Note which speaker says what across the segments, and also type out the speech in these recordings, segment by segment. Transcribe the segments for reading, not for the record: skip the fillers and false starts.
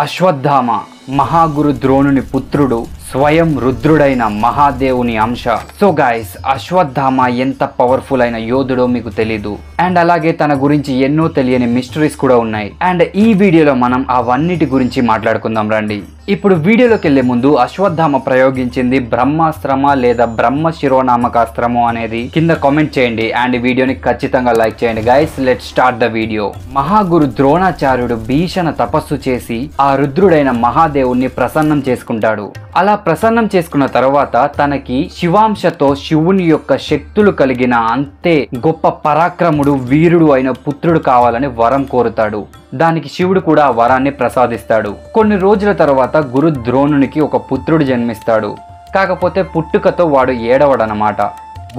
Speaker 1: అశ్వత్థామ మహాగురు ద్రోణుని పుత్రుడు, స్వయం రుద్రుడైన మహాదేవుని అంశ. సో గైస్, అశ్వత్థామ ఎంత పవర్ఫుల్ అయిన యోధుడో మీకు తెలీదు. అండ్ అలాగే తన గురించి ఎన్నో తెలియని మిస్టరీస్ కూడా ఉన్నాయి. అండ్ ఈ వీడియోలో మనం అవన్నిటి గురించి మాట్లాడుకుందాం రండి. ఇప్పుడు వీడియోలోకి వెళ్లే ముందు అశ్వత్థామ ప్రయోగించింది బ్రహ్మాస్త్రమా లేదా బ్రహ్మ శిరోనామకాస్త్రమో అనేది కింద కామెంట్ చేయండి. అండ్ వీడియోని ఖచ్చితంగా లైక్ చేయండి guys. Let's start the video. మహాగురు ద్రోణాచార్యుడు భీషణ తపస్సు చేసి ఆ రుద్రుడైన మహాదేవుణ్ణి ప్రసన్నం చేసుకుంటాడు. అలా ప్రసన్నం చేసుకున్న తర్వాత తనకి శివాంశతో శివుని యొక్క శక్తులు కలిగిన అంతే గొప్ప పరాక్రముడు, వీరుడు అయిన పుత్రుడు కావాలని వరం కోరుతాడు. దానికి శివుడు కూడా ఆ వరాన్ని ప్రసాదిస్తాడు. కొన్ని రోజుల తర్వాత గురు ద్రోణునికి ఒక పుత్రుడు జన్మిస్తాడు. కాకపోతే పుట్టుకతో వాడు ఏడవడనమాట.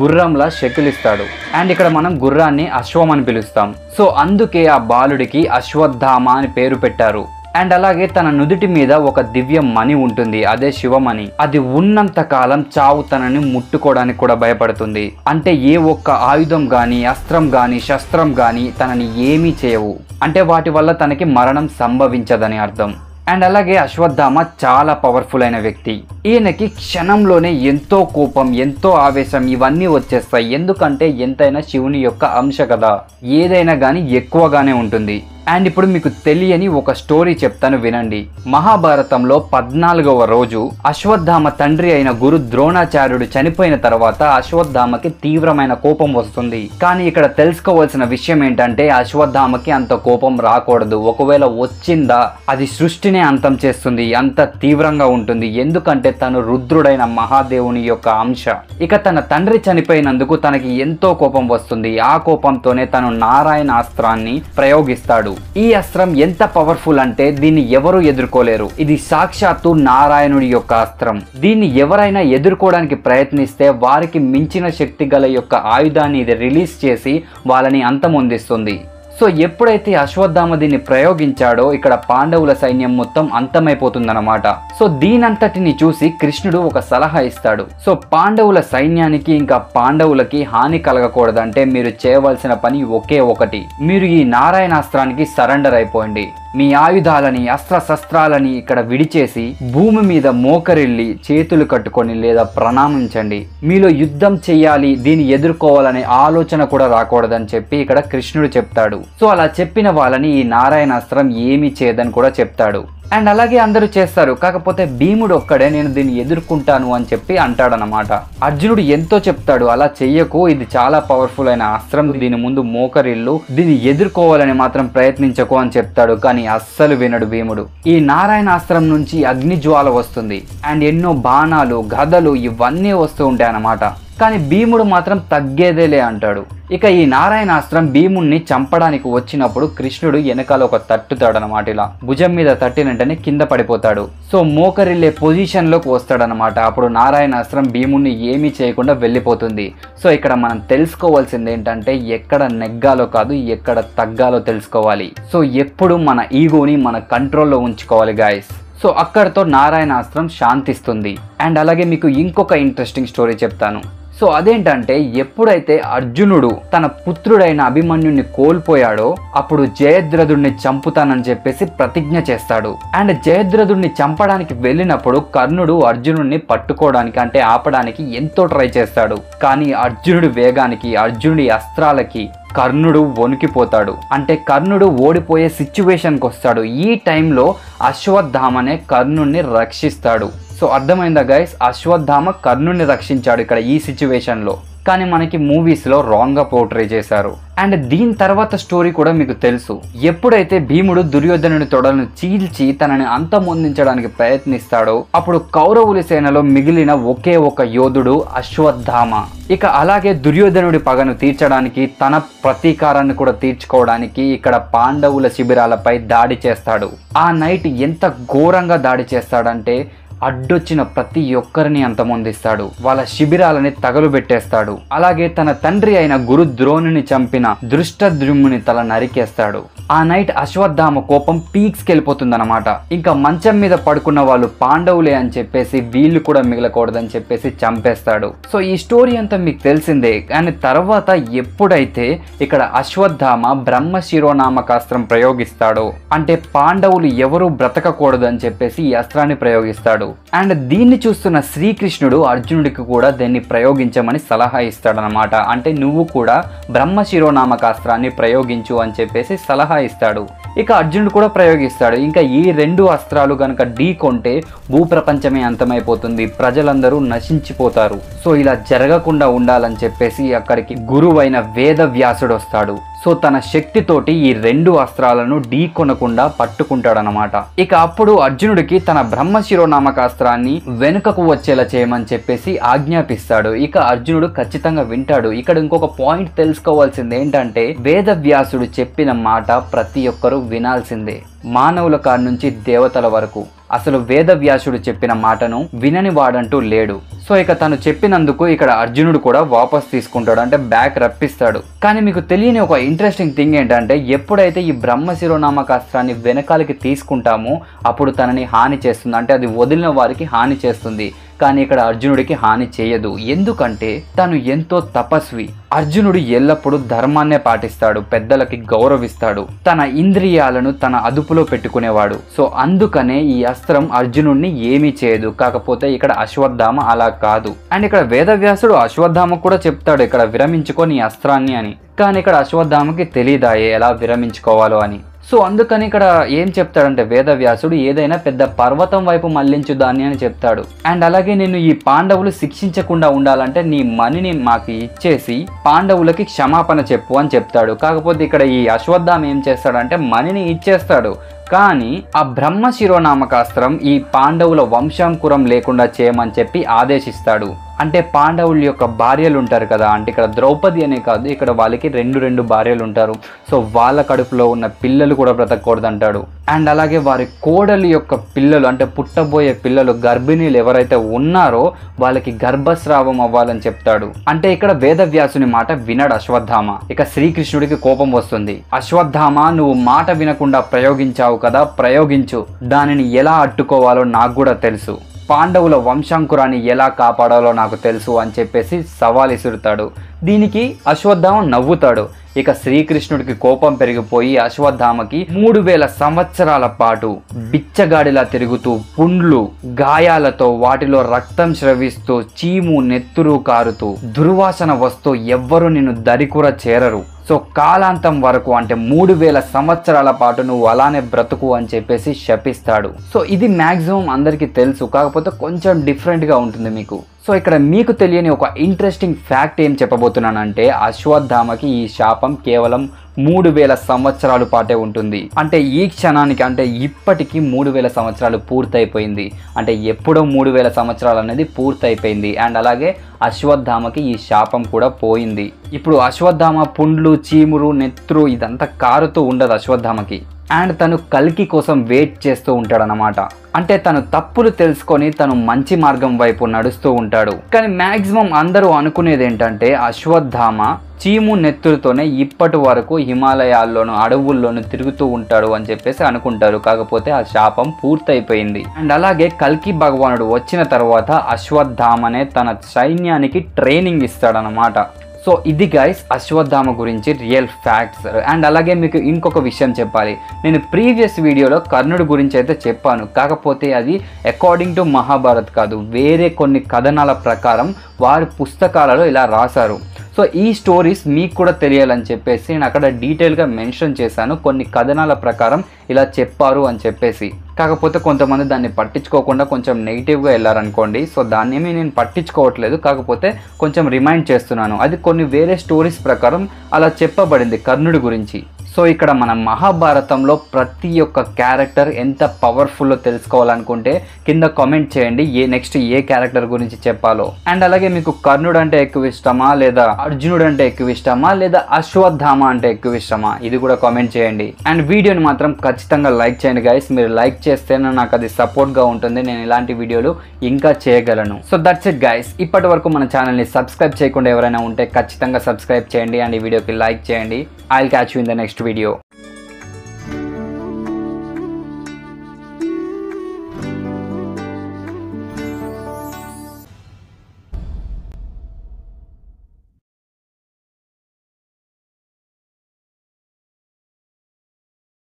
Speaker 1: గుర్రంలా శకిలిస్తాడు. అండ్ ఇక్కడ మనం గుర్రాన్ని అశ్వం అని పిలుస్తాం. సో అందుకే ఆ బాలుడికి అశ్వత్థామ అని పేరు పెట్టారు. అండ్ అలాగే తన నుదుటి మీద ఒక దివ్య మణి ఉంటుంది, అదే శివమణి. అది ఉన్నంత కాలం చావు తనని ముట్టుకోవడానికి కూడా భయపడుతుంది. అంటే ఏ ఒక్క ఆయుధం గాని, అస్త్రం గాని, శస్త్రం గాని తనని ఏమీ చేయవు. అంటే వాటి వల్ల తనకి మరణం సంభవించదని అర్థం. అండ్ అలాగే అశ్వత్థామ చాలా పవర్ఫుల్ అయిన వ్యక్తి. ఈయనకి క్షణంలోనే ఎంతో కోపం, ఎంతో ఆవేశం ఇవన్నీ వచ్చేస్తాయి. ఎందుకంటే ఎంతైనా శివుని యొక్క అంశ కదా, ఏదైనా కానీ ఎక్కువగానే ఉంటుంది. అండ్ ఇప్పుడు మీకు తెలియని ఒక స్టోరీ చెప్తాను వినండి. మహాభారతంలో 14వ రోజు అశ్వత్థామ తండ్రి అయిన గురు ద్రోణాచార్యుడు చనిపోయిన తర్వాత అశ్వత్థామకి తీవ్రమైన కోపం వస్తుంది. కానీ ఇక్కడ తెలుసుకోవాల్సిన విషయం ఏంటంటే అశ్వత్థామకి అంత కోపం రాకూడదు. ఒకవేళ వచ్చిందా అది సృష్టినే అంతం చేస్తుంది, అంత తీవ్రంగా ఉంటుంది. ఎందుకంటే తను రుద్రుడైన మహాదేవుని యొక్క అంశ. ఇక తన తండ్రి చనిపోయినందుకు తనకి ఎంతో కోపం వస్తుంది. ఆ కోపంతోనే తను నారాయణ అస్త్రాన్ని ప్రయోగిస్తాడు. ఈ అస్త్రం ఎంత పవర్ఫుల్ అంటే దీన్ని ఎవరు ఎదుర్కోలేరు. ఇది సాక్షాత్తు నారాయణుడి యొక్క అస్త్రం. దీన్ని ఎవరైనా ఎదుర్కోవడానికి ప్రయత్నిస్తే వారికి మించిన శక్తి గల యొక్క ఆయుధాన్ని ఇది రిలీజ్ చేసి వాళ్ళని అంతమొందిస్తుంది. సో ఎప్పుడైతే అశ్వత్థామ దీన్ని ప్రయోగించాడో ఇక్కడ పాండవుల సైన్యం మొత్తం అంతమైపోతుందన్నమాట. సో దీనంతటిని చూసి కృష్ణుడు ఒక సలహా ఇస్తాడు. సో పాండవుల సైన్యానికి ఇంకా పాండవులకి హాని కలగకూడదంటే మీరు చేయవలసిన పని ఒకే ఒకటి. మీరు ఈ నారాయణాస్త్రానికి సరెండర్ అయిపోండి. మీ ఆయుధాలని, అస్త్రశస్త్రాలని ఇక్కడ విడిచేసి భూమి మీద మోకరిల్లి చేతులు కట్టుకొని లేదా ప్రణామించండి. మీలో యుద్ధం చెయ్యాలి, దీన్ని ఎదుర్కోవాలనే ఆలోచన కూడా రాకూడదని చెప్పి ఇక్కడ కృష్ణుడు చెప్తాడు. సో అలా చెప్పిన వాళ్ళని ఈ నారాయణాస్త్రం ఏమీ చేయదని కూడా చెప్తాడు. అండ్ అలాగే అందరూ చేస్తారు. కాకపోతే భీముడు ఒక్కడే నేను దీన్ని ఎదుర్కొంటాను అని చెప్పి అంటాడనమాట. అర్జునుడు ఎంతో చెప్తాడు, అలా చెయ్యకు, ఇది చాలా పవర్ఫుల్ అయిన అస్త్రం, దీని ముందు మోకరిల్లు, దీన్ని ఎదుర్కోవాలని మాత్రం ప్రయత్నించకు అని చెప్తాడు. కానీ అస్సలు వినడు భీముడు. ఈ నారాయణాస్త్రం నుంచి అగ్నిజ్వాల వస్తుంది. అండ్ ఎన్నో బాణాలు, గదలు ఇవన్నీ వస్తూ ఉంటాయి అన్నమాట. కానీ భీముడు మాత్రం తగ్గేదేలే అంటాడు. ఇక ఈ నారాయణాస్త్రం భీముణ్ణి చంపడానికి వచ్చినప్పుడు కృష్ణుడు వెనకాల ఒక తట్టుతాడనమాట. ఇలా భుజం మీద తట్టినంటనే కింద పడిపోతాడు. సో మోకరిల్లే పొజిషన్ లోకి వస్తాడనమాట. అప్పుడు నారాయణాస్త్రం భీముణ్ణి ఏమీ చేయకుండా వెళ్ళిపోతుంది. సో ఇక్కడ మనం తెలుసుకోవాల్సింది ఏంటంటే ఎక్కడ నెగ్గాలో కాదు, ఎక్కడ తగ్గాలో తెలుసుకోవాలి. సో ఎప్పుడు మన ఈగోని మన కంట్రోల్లో ఉంచుకోవాలి గాయస్. సో అక్కడితో నారాయణాస్త్రం శాంతిస్తుంది. అండ్ అలాగే మీకు ఇంకొక ఇంట్రెస్టింగ్ స్టోరీ చెప్తాను. సో అదేంటంటే ఎప్పుడైతే అర్జునుడు తన పుత్రుడైన అభిమన్యుని కోల్పోయాడో అప్పుడు జయద్రథుడిని చంపుతానని చెప్పేసి ప్రతిజ్ఞ చేస్తాడు. అండ్ జయద్రథుడిని చంపడానికి వెళ్ళినప్పుడు కర్ణుడు అర్జునుడిని పట్టుకోవడానికి అంటే ఆపడానికి ఎంతో ట్రై చేస్తాడు. కానీ అర్జునుడి వేగానికి, అర్జునుడి అస్త్రాలకి కర్ణుడు వణికిపోతాడు. అంటే కర్ణుడు ఓడిపోయే సిచ్యువేషన్కి వస్తాడు. ఈ టైంలో అశ్వత్థామనే కర్ణుడిని రక్షిస్తాడు. సో అర్థమైందా గైస్, అశ్వత్థామ కర్ణుడిని రక్షించాడు ఇక్కడ ఈ సిచ్యువేషన్లో. కానీ మనకి మూవీస్లో రాంగ్గా పోర్ట్రే చేశారు. అండ్ దీని తర్వాత స్టోరీ కూడా మీకు తెలుసు. ఎప్పుడైతే భీముడు దుర్యోధనుడి తొడలను చీల్చి తనని అంతమొందించడానికి ప్రయత్నిస్తాడో అప్పుడు కౌరవుల సేనలో మిగిలిన ఒకే ఒక యోధుడు అశ్వత్థామ. ఇక అలాగే దుర్యోధనుడి పగను తీర్చడానికి, తన ప్రతీకారాన్ని కూడా తీర్చుకోవడానికి ఇక్కడ పాండవుల శిబిరాలపై దాడి చేస్తాడు. ఆ నైట్ ఎంత ఘోరంగా దాడి చేస్తాడంటే అడ్డొచ్చిన ప్రతి ఒక్కరిని అంతమొందిస్తాడు. వాళ్ళ శిబిరాలని తగలుబెట్టేస్తాడు. అలాగే తన తండ్రి అయిన గురు ద్రోణుని చంపిన దృష్టద్యుమ్నుని తల నరికేస్తాడు. ఆ నైట్ అశ్వత్థామ కోపం పీక్స్కి వెళ్ళిపోతుందన్నమాట. ఇంకా మంచం మీద పడుకున్న వాళ్ళు పాండవులే అని చెప్పేసి వీళ్ళు కూడా మిగలకూడదని చెప్పేసి చంపేస్తాడు. సో ఈ స్టోరీ అంతా మీకు తెలిసిందే. కానీ తర్వాత ఎప్పుడైతే ఇక్కడ అశ్వత్థామ బ్రహ్మ శిరోనామకాస్త్రం ప్రయోగిస్తాడో, అంటే పాండవులు ఎవరు బ్రతకకూడదు అని చెప్పేసి ఈ అస్త్రాన్ని ప్రయోగిస్తాడు. అండ్ దీన్ని చూస్తున్న శ్రీకృష్ణుడు అర్జునుడికి కూడా దీన్ని ప్రయోగించమని సలహా ఇస్తాడనమాట. అంటే నువ్వు కూడా బ్రహ్మ శిరోనామకాస్త్రాన్ని ప్రయోగించు అని చెప్పేసి సలహా ఇస్తాడు. ఇక అర్జునుడు కూడా ప్రయోగిస్తాడు. ఇంకా ఈ 2 అస్త్రాలు కనుక ఢీకొంటే భూప్రపంచమే అంతమైపోతుంది, ప్రజలందరూ నశించిపోతారు. సో ఇలా జరగకుండా ఉండాలని చెప్పేసి అక్కడికి గురువైన వేదవ్యాసుడు వస్తాడు. సో తన శక్తితోటి ఈ 2 అస్త్రాలను ఢీకొనకుండా పట్టుకుంటాడనమాట. ఇక అప్పుడు అర్జునుడికి తన బ్రహ్మ శిరోనామకాస్త్రాన్ని వెనుకకు వచ్చేలా చేయమని చెప్పేసి ఆజ్ఞాపిస్తాడు. ఇక అర్జునుడు ఖచ్చితంగా వింటాడు. ఇక్కడ ఇంకొక పాయింట్ తెలుసుకోవాల్సింది ఏంటంటే, వేదవ్యాసుడు చెప్పిన మాట ప్రతి ఒక్కరూ వినాల్సిందే, మానవుల కాడి నుంచి దేవతల వరకు. అసలు వేదవ్యాసుడు చెప్పిన మాటను వినని వాడంటూ లేడు. సో ఇక తను చెప్పినందుకు ఇక్కడ అర్జునుడు కూడా వాపస్ తీసుకుంటాడు, అంటే బ్యాక్ రప్పిస్తాడు. కానీ మీకు తెలియని ఒక ఇంట్రెస్టింగ్ థింగ్ ఏంటంటే, ఎప్పుడైతే ఈ బ్రహ్మ శిరోనామకాస్త్రాన్ని వెనకాలకి తీసుకుంటామో అప్పుడు తనని హాని చేస్తుంది, అంటే అది వదిలిన వారికి హాని చేస్తుంది. కానీ ఇక్కడ అర్జునుడికి హాని చేయదు, ఎందుకంటే తను ఎంతో తపస్వి. అర్జునుడు ఎల్లప్పుడూ ధర్మాన్నే పాటిస్తాడు, పెద్దలకి గౌరవిస్తాడు, తన ఇంద్రియాలను తన అదుపులో పెట్టుకునేవాడు. సో అందుకనే ఈ అస్త్రం అర్జునుడిని ఏమీ చేయదు. కాకపోతే ఇక్కడ అశ్వత్థామ అలా కాదు. అండ్ ఇక్కడ వేదవ్యాసుడు అశ్వత్థామ కూడా చెప్తాడు ఇక్కడ విరమించుకొని ఈ అస్త్రాన్ని అని. కానీ ఇక్కడ అశ్వత్థామకి తెలియదాయే ఎలా విరమించుకోవాలో అని. సో అందుకని ఇక్కడ ఏం చెప్తాడంటే వేదవ్యాసుడు, ఏదైనా పెద్ద పర్వతం వైపు మళ్లించు దాన్ని అని చెప్తాడు. అండ్ అలాగే నేను ఈ పాండవులు శిక్షించకుండా ఉండాలంటే నీ మణిని మాకు ఇచ్చేసి పాండవులకి క్షమాపణ చెప్పు అని చెప్తాడు. కాకపోతే ఇక్కడ ఈ అశ్వత్థామ ఏం చేస్తాడంటే మణిని ఇచ్చేస్తాడు. కానీ ఆ బ్రహ్మ శిరోనామకాస్త్రం ఈ పాండవుల వంశాంకురం లేకుండా చేయమని చెప్పి ఆదేశిస్తాడు. అంటే పాండవుల యొక్క భార్యలు ఉంటారు కదా, అంటే ఇక్కడ ద్రౌపది అనే కాదు, ఇక్కడ వాళ్ళకి 2 భార్యలు ఉంటారు. సో వాళ్ళ కడుపులో ఉన్న పిల్లలు కూడా బ్రతకూడదు అంటాడు. అండ్ అలాగే వారి కోడలి యొక్క పిల్లలు, అంటే పుట్టబోయే పిల్లలు గర్భిణీలు ఎవరైతే ఉన్నారో వాళ్ళకి గర్భస్రావం అవ్వాలని చెప్తాడు. అంటే ఇక్కడ వేదవ్యాసుని మాట వినడు అశ్వత్థామ. ఇక శ్రీకృష్ణుడికి కోపం వస్తుంది. అశ్వత్థామ, నువ్వు మాట వినకుండా ప్రయోగించావు కదా, ప్రయోగించు, దానిని ఎలా అడ్డుకోవాలో నాకు కూడా తెలుసు, పాండవుల వంశాంకురాన్ని ఎలా కాపాడాలో నాకు తెలుసు అని చెప్పేసి సవాల్ ఇసురుతాడు. దీనికి అశ్వత్థామ నవ్వుతాడు. ఇక శ్రీకృష్ణుడికి కోపం పెరిగిపోయి అశ్వత్థామకి 3000 సంవత్సరాల పాటు బిచ్చగాడిలా తిరుగుతూ, పుండ్లు గాయాలతో, వాటిలో రక్తం స్రవిస్తూ, చీము నెత్తురు కారుతూ, దుర్వాసన వస్తూ ఎవ్వరూ నిన్ను దరికుర చేరరు. సో కాలాంతం వరకు, అంటే 3000 సంవత్సరాల పాటు నువ్వు అలానే బ్రతుకు అని చెప్పేసి శపిస్తాడు. సో ఇది మ్యాక్సిమం అందరికీ తెలుసు, కాకపోతే కొంచెం డిఫరెంట్గా ఉంటుంది మీకు. సో ఇక్కడ మీకు తెలియని ఒక ఇంట్రెస్టింగ్ ఫ్యాక్ట్ ఏం చెప్పబోతున్నానంటే, అశ్వత్థామకి ఈ శాపం కేవలం 3000 సంవత్సరాల పాటే ఉంటుంది. అంటే ఈ క్షణానికి, అంటే ఇప్పటికీ 3000 సంవత్సరాలు పూర్తయిపోయింది. అంటే ఎప్పుడో 3000 సంవత్సరాలు అనేది పూర్తయిపోయింది. అండ్ అలాగే అశ్వత్థామకి ఈ శాపం కూడా పోయింది. ఇప్పుడు అశ్వత్థామ పుండ్లు, చీమురు, నెత్తురు ఇదంతా కారుతూ ఉండదు అశ్వత్థామకి. అండ్ తను కల్కి కోసం వెయిట్ చేస్తూ ఉంటాడనమాట. అంటే తను తప్పులు తెలుసుకొని తను మంచి మార్గం వైపు నడుస్తూ ఉంటాడు. కానీ మ్యాక్సిమం అందరూ అనుకునేది ఏంటంటే, అశ్వత్థామ చీము నెత్తురుతోనే ఇప్పటి వరకు హిమాలయాల్లోనూ అడవుల్లోనూ తిరుగుతూ ఉంటాడు అని చెప్పేసి అనుకుంటారు. కాకపోతే ఆ శాపం పూర్తయిపోయింది. అండ్ అలాగే కల్కి భగవానుడు వచ్చిన తర్వాత అశ్వత్థామనే తన సైన్యానికి ట్రైనింగ్ ఇస్తాడనమాట. సో ఇది గైస్ అశ్వత్థామ గురించి రియల్ ఫ్యాక్ట్స్. అండ్ అలాగే మీకు ఇంకొక విషయం చెప్పాలి. నేను ప్రీవియస్ వీడియోలో కర్ణుడి గురించి అయితే చెప్పాను, కాకపోతే అది అకార్డింగ్ టు మహాభారత్ కాదు, వేరే కొన్ని కథనాల ప్రకారం వారి పుస్తకాలలో ఇలా రాశారు. సో ఈ స్టోరీస్ మీకు కూడా తెలియాలని చెప్పేసి నేను అక్కడ డీటెయిల్గా మెన్షన్ చేశాను. కొన్ని కథనాల ప్రకారం ఇలా చెప్పారు అని చెప్పేసి. కాకపోతే కొంతమంది దాన్ని పట్టించుకోకుండా కొంచెం నెగిటివ్గా వెళ్ళారనుకోండి. సో దాన్నేమీ నేను పట్టించుకోవట్లేదు, కాకపోతే కొంచెం రిమైండ్ చేస్తున్నాను. అది కొన్ని వేరే స్టోరీస్ ప్రకారం అలా చెప్పబడింది కర్ణుడి గురించి. సో ఇక్కడ మన మహాభారతంలో ప్రతి ఒక్క క్యారెక్టర్ ఎంత పవర్ఫుల్లో తెలుసుకోవాలనుకుంటే కింద కామెంట్ చేయండి నెక్స్ట్ ఏ క్యారెక్టర్ గురించి చెప్పాలో. అండ్ అలాగే మీకు కర్ణుడు అంటే ఎక్కువ ఇష్టమా, లేదా అర్జునుడు అంటే ఎక్కువ ఇష్టమా, లేదా అశ్వత్థామ అంటే ఎక్కువ ఇష్టమా, ఇది కూడా కామెంట్ చేయండి. అండ్ వీడియోని మాత్రం ఖచ్చితంగా లైక్ చేయండి గైస్. మీరు లైక్ చేస్తేనే నాకు అది సపోర్ట్గా ఉంటుంది, నేను ఇలాంటి వీడియోలు ఇంకా చేయగలను. So that's it guys. ఇప్పటి వరకు మన ఛానల్ని సబ్స్క్రైబ్ చేయకుండా ఎవరైనా ఉంటే ఖచ్చితంగా సబ్స్క్రైబ్ చేయండి అండ్ ఈ వీడియోకి లైక్ చేయండి. I will catch you in the next video.